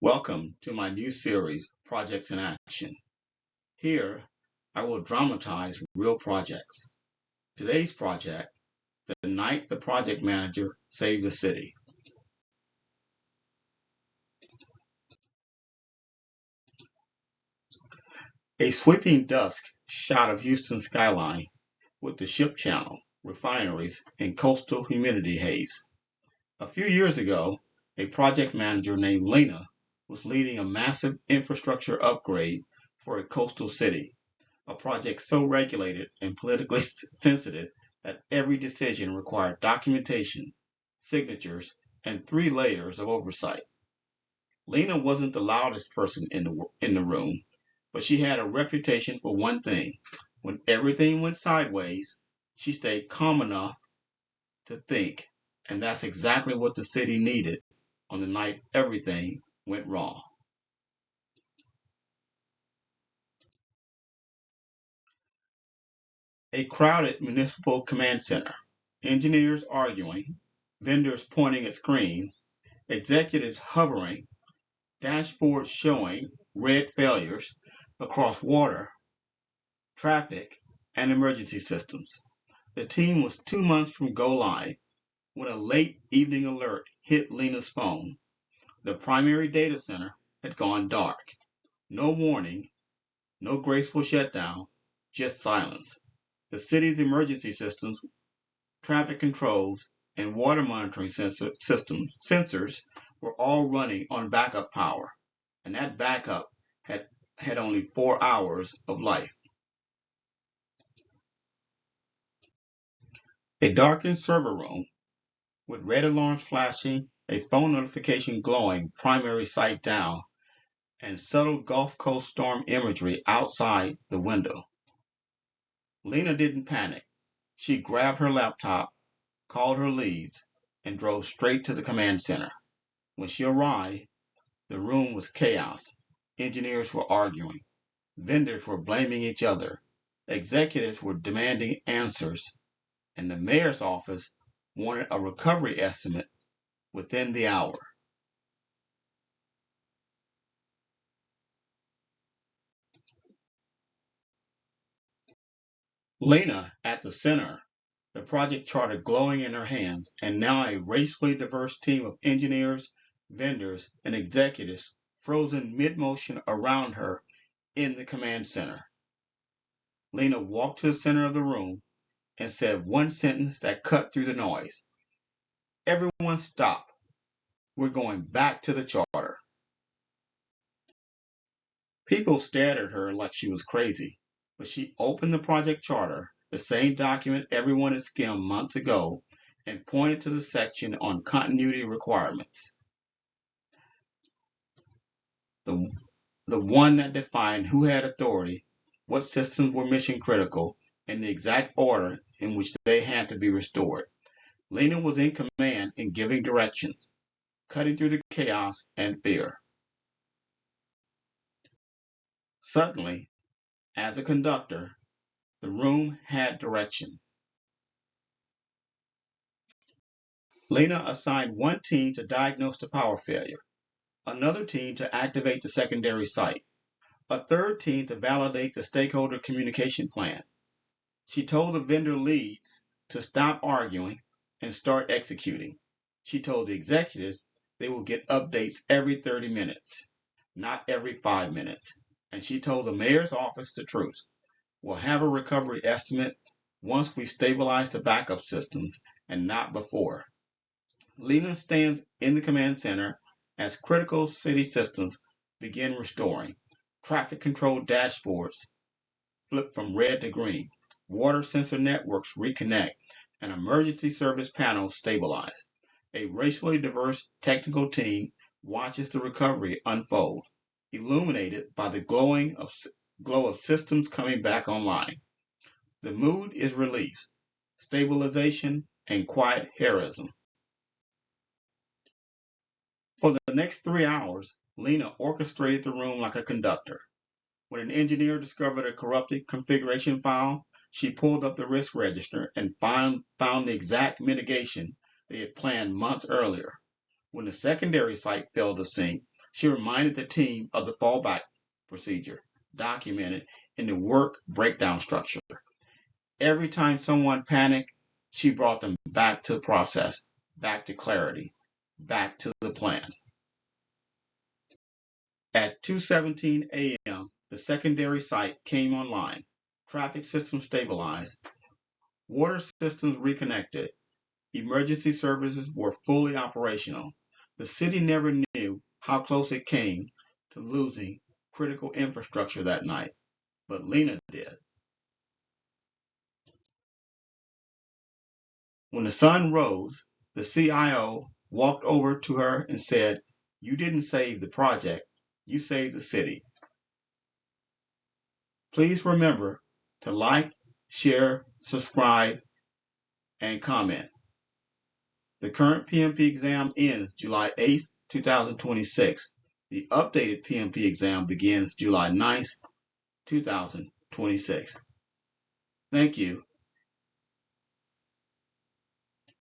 Welcome to my new series, Projects in Action. Here, I will dramatize real projects. Today's project, the night the project manager saved the city. A sweeping dusk shot of Houston's skyline with the ship channel, refineries, and coastal humidity haze. A few years ago, a project manager named Lena was leading a massive infrastructure upgrade for a coastal city. A project so regulated and politically sensitive that every decision required documentation, signatures, and 3 layers of oversight. Lena wasn't the loudest person in the room, but she had a reputation for one thing. When everything went sideways, she stayed calm enough to think, and that's exactly what the city needed on the night everything went wrong. A crowded municipal command center, engineers arguing, vendors pointing at screens, executives hovering, dashboards showing red failures across water, traffic, and emergency systems. The team was 2 months from go live when a late evening alert hit Lena's phone. The primary data center had gone dark. No warning, no graceful shutdown, just silence. The city's emergency systems, traffic controls, and water monitoring sensors were all running on backup power, and that backup had only 4 hours of life. A darkened server room with red alarms flashing, a phone notification glowing, primary site down, and subtle Gulf Coast storm imagery outside the window. Lena didn't panic. She grabbed her laptop, called her leads, and drove straight to the command center. When she arrived, the room was chaos. Engineers were arguing. Vendors were blaming each other. Executives were demanding answers. And the mayor's office wanted a recovery estimate within the hour. Lena at the center, the project charter glowing in her hands, and now a racially diverse team of engineers, vendors, and executives frozen mid-motion around her in the command center. Lena walked to the center of the room and said one sentence that cut through the noise. Everyone stop. We're going back to the charter. People stared at her like she was crazy, but she opened the project charter, the same document everyone had skimmed months ago, and pointed to the section on continuity requirements. The, the one that defined who had authority, what systems were mission critical, and the exact order in which they had to be restored. Lena was in command and giving directions, cutting through the chaos and fear. Suddenly, as a conductor, the room had direction. Lena assigned one team to diagnose the power failure, another team to activate the secondary site, a third team to validate the stakeholder communication plan. She told the vendor leads to stop arguing and start executing. She told the executives they will get updates every 30 minutes, not every 5 minutes. And she told the mayor's office the truth. We'll have a recovery estimate once we stabilize the backup systems and not before. Lena stands in the command center as critical city systems begin restoring. Traffic control dashboards flip from red to green. Water sensor networks reconnect and emergency service panels stabilize. A racially diverse technical team watches the recovery unfold, illuminated by the glow of systems coming back online. The mood is relief, stabilization, and quiet heroism. For the next 3 hours, Lena orchestrated the room like a conductor. When an engineer discovered a corrupted configuration file, she pulled up the risk register and found the exact mitigation they had planned months earlier. When the secondary site failed to sync, She reminded the team of the fallback procedure documented in the work breakdown structure. Every time someone panicked, she brought them back to the process, back to clarity, back to the plan. At 2:17 a.m., the secondary site came online. Traffic systems stabilized, water systems reconnected, emergency services were fully operational. The city never knew how close it came to losing critical infrastructure that night, but Lena did. When the sun rose, the CIO walked over to her and said, "You didn't save the project, you saved the city." Please remember to like, share, subscribe, and comment. The current PMP exam ends July 8th, 2026. The updated PMP exam begins July 9th, 2026. Thank you.